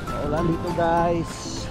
Paulan dito guys.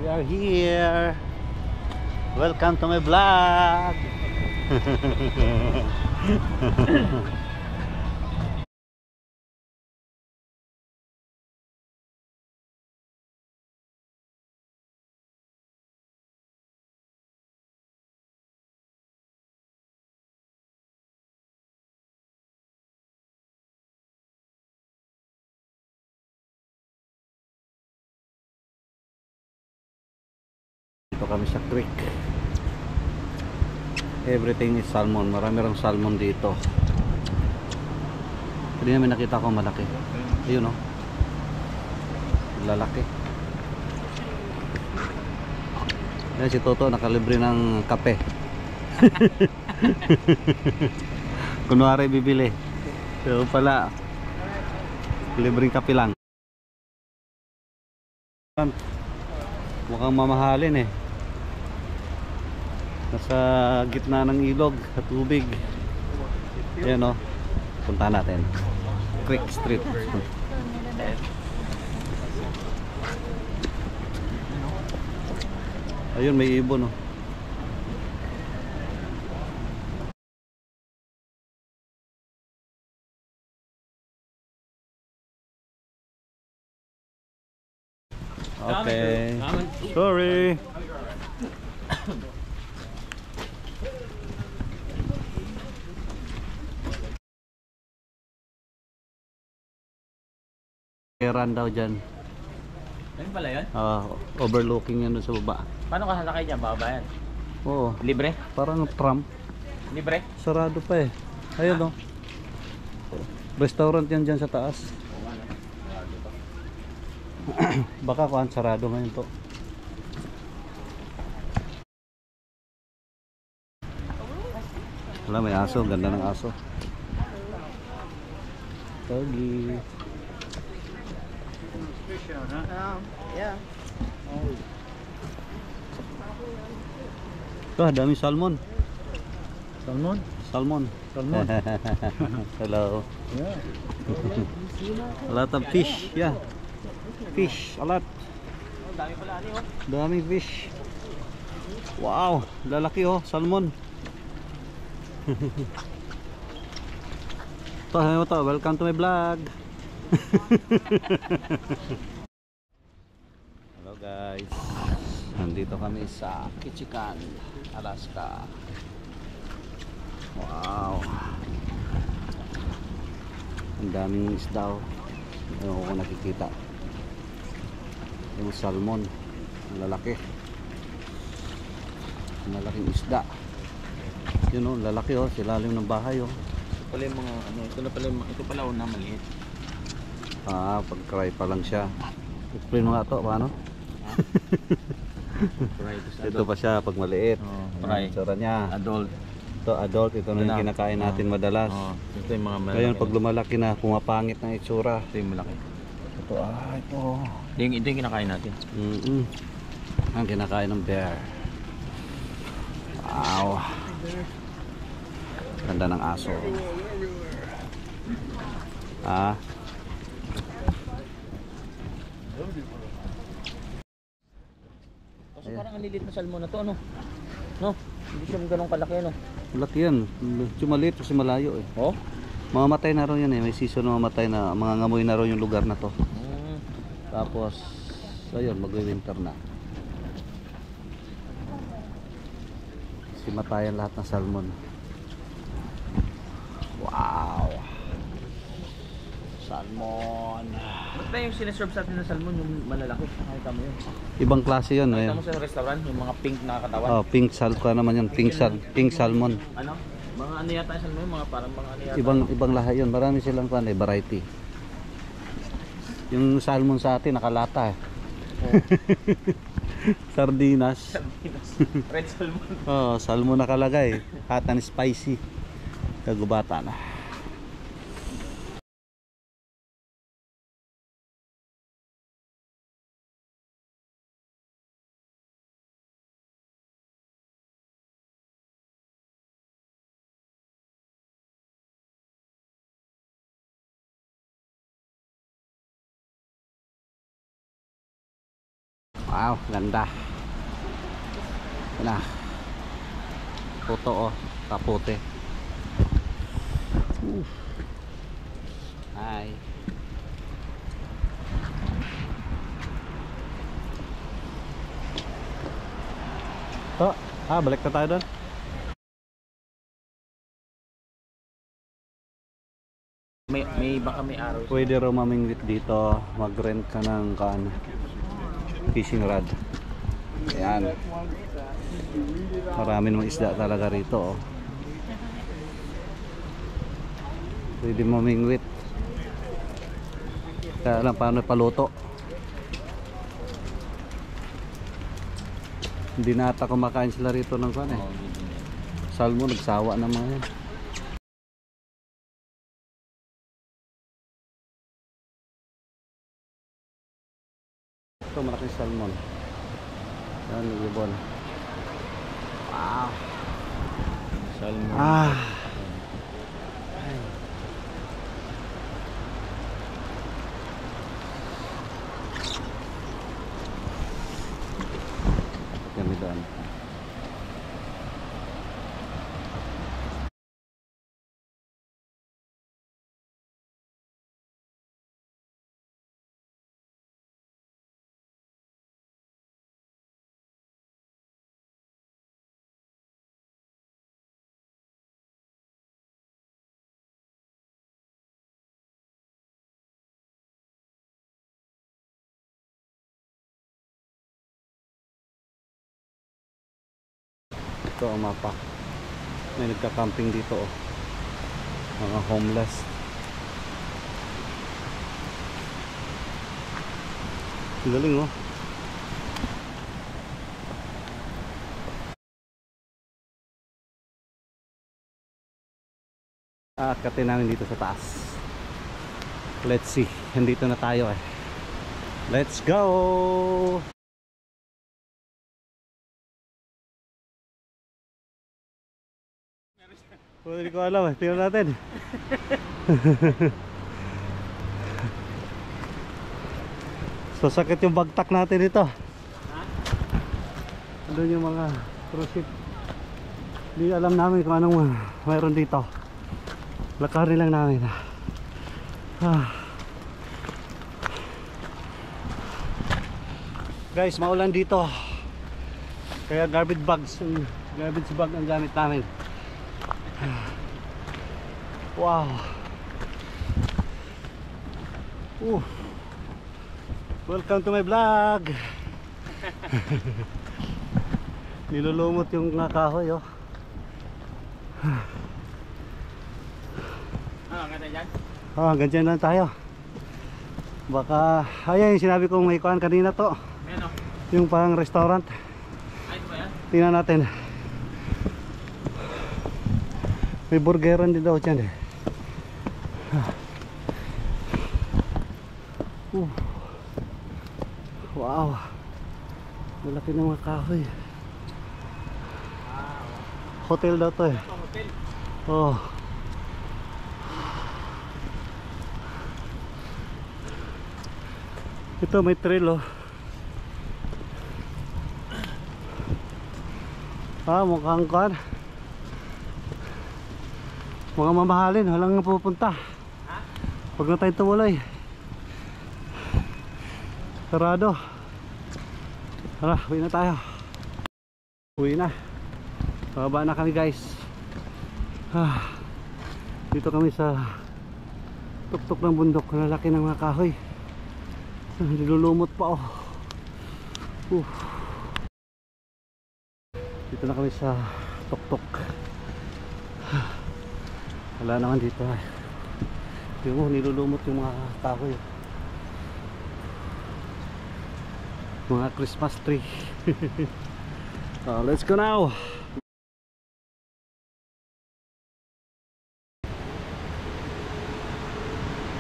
We are here. Welcome to my vlog. Dito kami sa creek. Everything is salmon. Marami rang salmon dito. Hindi namin nakita ko malaki. Ayun o. Lalaki. Yan si Toto nakalibre ng kape. Kunwari bibili. So pala libreng kape lang. Mukhang mamahalin eh. Nasa gitna ng ilog at tubig. Ayan o. Punta natin. Creek Street. Ayun may ibon o. Okay. Sorry. Keran daw dyan. Ano pala yun? Overlooking yan doon sa baba. Paano ka sasakay dyan? Bababa yan? Oo. Libre? Parang tram. Libre? Sarado pa eh. Ayun o. Restaurant yan dyan sa taas. Baka kuhan sarado ngayon to. Wala, may aso. Ganda ng aso. Togi. Yeah. Ito, daming salmon. Salmon? Salmon. Salmon. Hello. Yeah. A lot of fish. Yeah. Fish. A lot. Dami pala ani oh. Daming fish. Wow. Lalaki oh. Salmon. Ito. Welcome to my vlog. Hello guys. Nandito kami sa Ketchikan, Alaska. Wow. Ang daming isda oh. Ayun ko nakikita. Yung salmon. Ang lalaki. Ang lalaking isda. Yun oh, lalaki oh. Silalim ng bahay oh. Ito pala yung mga ano, ito pala una maliit. Pag-cry pa lang siya. Explain mo nga to, paano? Ito pa siya pag maliit. Fry. Tsura niya. Adult. Ito adult, ito na yung kinakain natin madalas. Ito yung mga malaki. Ngayon pag lumalaki na, pumapangit ng itsura. Ito yung malaki. Ito, ito. Ito yung kinakain natin. Ang kinakain ng bear. Wow. Ganda ng aso. Kasi parang ang lilit na salmon na to, ano? No? Hindi siya ganun kalaki, ano? Malaki yan. Medyo maliit kasi malayo eh. Oh? Mamamatay na raw yan eh. May season na mamatay na. Mga ngamoy na raw yung lugar na to. Tapos, ayun, magwi-winter na. Simatayan lahat ng salmon. Wow, salmon. Ba't ba yung sineserve sa atin ng salmon yung malalaki? Nakita mo yun. Ibang klase yun. Nakita Eh. mo sa restaurant yung mga pink na katawan? Oh, pink naman yun. Pink salmon. Ano? Mga ano yata yung salmon yun? Mga parang mga ano yata. Ibang lahi yun. Marami silang variety. Yung salmon sa atin nakalata eh. Oh. Sardinas. Red salmon. Oh, salmon nakalagay. Hot and spicy. Kagubatan. Wow, ganda. Yan na. Puto oh, kapote. Hi. Oh, balik na tayo doon. Baka may araw. Pwede raw mamingwit dito. Mag-rent ka ng fishing rod. Ayan. Marami namang isda talaga rito oh. Pwede mamingwit. Kaya lang paano paluto. Hindi na ata kumakain sila rito ng salmon, nagsawa na mga yan. Ito malaking salmon. Yan, ibon. Wow. Salmon. Kami doon. Ito ang mapa. May nagka-camping dito oh. Mga homeless. Galing oh. Aakatin namin dito sa taas. Let's see. Nandito na tayo eh. Let's go! Hindi ko alam eh. Tingnan natin. Sasakit yung bagtak natin dito. Doon yung mga cruise ship. Hindi alam namin kung anong mayroon dito. Lakarin lang namin. Guys, maulan dito. Kaya garbage bag ang gamit namin. Wow. Welcome to my vlog. Nilulumot yung kahoy oh. Ganda dyan? Ganyan lang tayo. Baka, ayan yung sinabi kong may kuhan kanina to. Ayan oh. Yung parang restaurant. Ayun ba yan? Tingnan natin. May burgeran din daw dyan eh. Wow. Malaki ng mga kahoy. Hotel daw to eh. Hotel. Oh. Ito may trail oh. Mukhang kuhan. Mga mamahalin, walang pupunta. Huwag na tayo tumuloy. Sarado. Tara, uwi na tayo. Uwi na. Pababa na kami guys. Dito kami sa tuktok ng bundok. Lalaki ng mga kahoy. Nilulumot pa oh. Dito na kami sa tuktok. Wala naman dito eh. Yung nilulumot yung mga kahoy. Mga Christmas tree. Let's go now.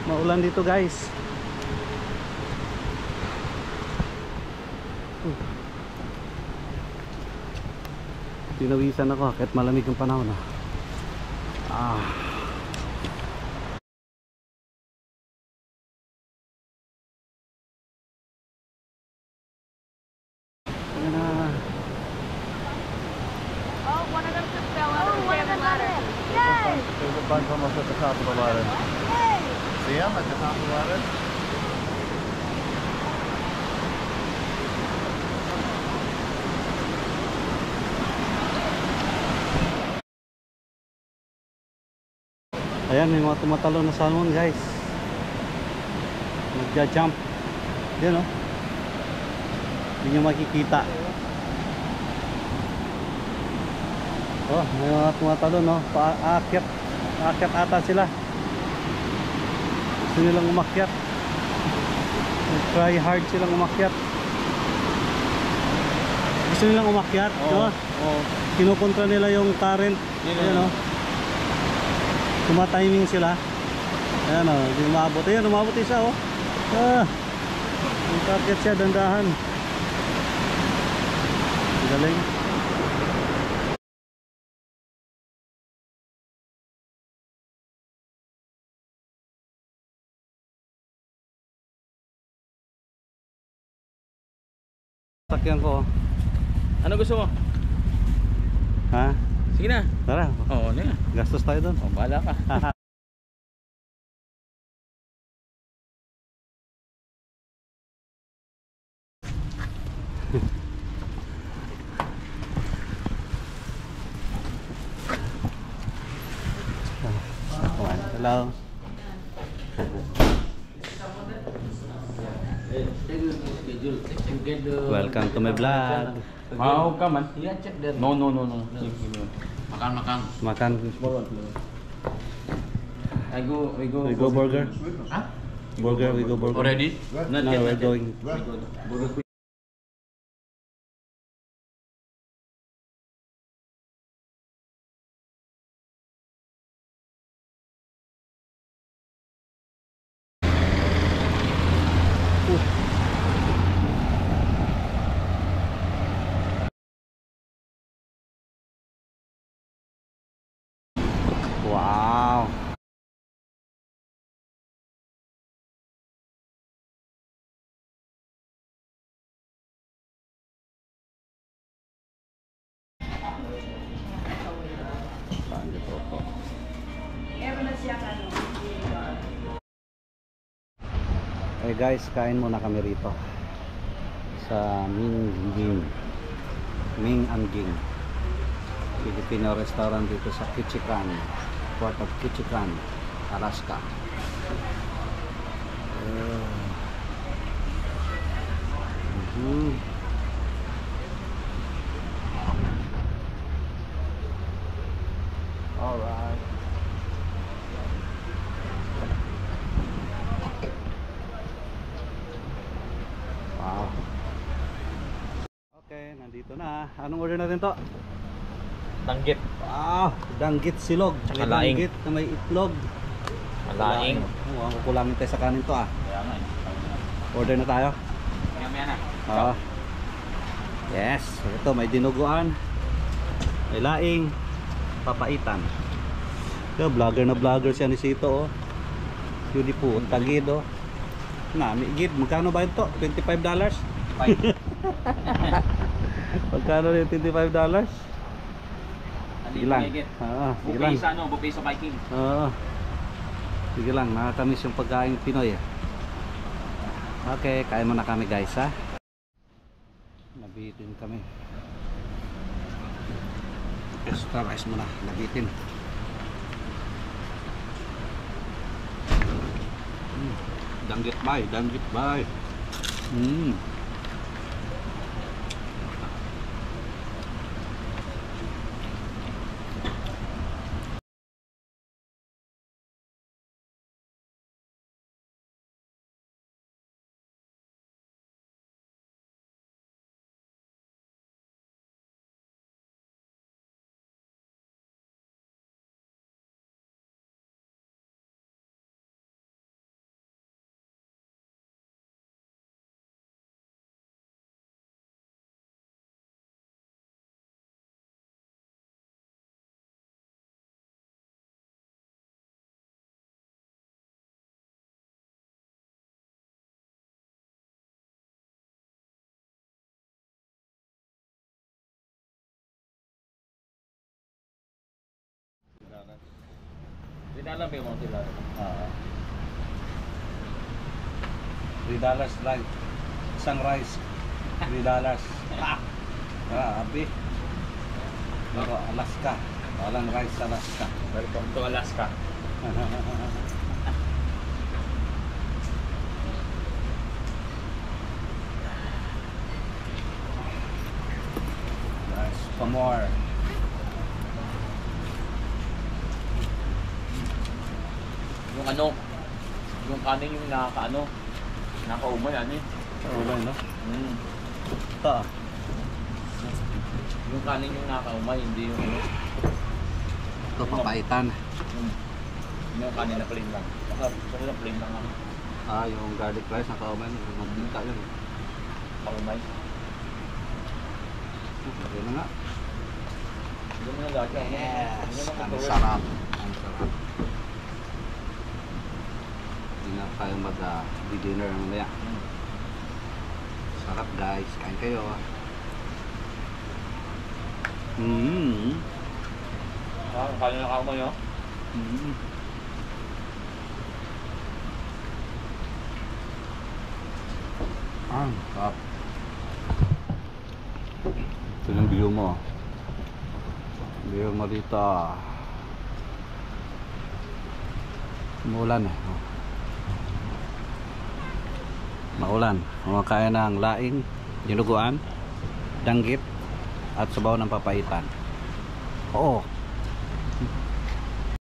Maulan dito guys. Tinawisan ako kahit malamig ang panahon. Ayan na. Oh, one of them just fell out of the salmon ladder. Yay! There's a bunch almost at the top of the ladder. Yay! See them at the top of the ladder? Ayan, may mga tumatalon na salmon guys. Nagja-jump. Yan oh. Hindi nyo makikita. Oh, may mga tumatalon no. Paakyat. Paakyat ata sila. Gusto nilang umakyat. Try hard silang umakyat. Gusto nilang umakyat, diba? Kinukontra nila yung current. Ayan oh. Tumatiming sila. Ayan o, hindi umabot. Ayan, umabot isa o. Yung target siya, dandahan. Galing. Sakyan ko. Ano gusto mo? Ha? Sige na. Tara. Oo, ano yan? Gastos tayo doon. Oh, bahala ka. Hello. Welcome to my vlog. How come man? Yeah, check there. No. Makan. Makan. We go. We go burger. Huh? Burger, we go burger. Already? No, we're going. Wow. Hey guys, kain muna kami rito sa Ming Angging Filipino restaurant dito sa Ketchikan, Port of Ketchikan, Alaska. Alright. Wow. Okay, nandito na. Anong order natin to? Danggit. Wow, danggit silog. Tsaka May laing. danggit na may itlog. Laing. Oh, kukulangin tayo sa kanin to ah. Kaya nga eh. Order na tayo. Maya na. Yes, ito may dinuguan. May laing, papaitan. Ito, vlogger na vlogger siya ni Sito oh. Yun po, tagid oh. Gid, magkano ba ito? $25? Magkano yung $25? Sige lang. Sige lang. Buffet sa Viking. Sige lang, nakakamiss yung pagkain Pinoy. Okay, kain muna kami guys ha. Nabitin kami. Extra rice muna, labitin. Danggit bay, danggit bay. Dinala ba yung mga sila? $3 lang. Isang rice. $3. Grabe. Pero Alaska. Walang rice sa Alaska. Welcome to Alaska. Rice for more. Yung ano, yung kanin yung nakaumay ano eh. Ulan, no? Ito. Yung kanin yung nakaumay, hindi yung ano. Ito, papaitan. Yung kanin na plain lang. Kasi na plain lang ano. Yung garlic rice, nakaumay. Magdita yun. Kaumay. Yun na nga. Hindi mo na lagi. Yes! Ang sarap. Ang sarap. Hindi na tayo mag-dinner mamaya. Sarap guys. Kain kayo. Kanin na kaumay oh. Sarap. Ito yung view mo. View mo dito. Maulan eh. Maulan. Kumakain ng laing, dinuguan, danggit, at sabaw ng papaitan. Oo.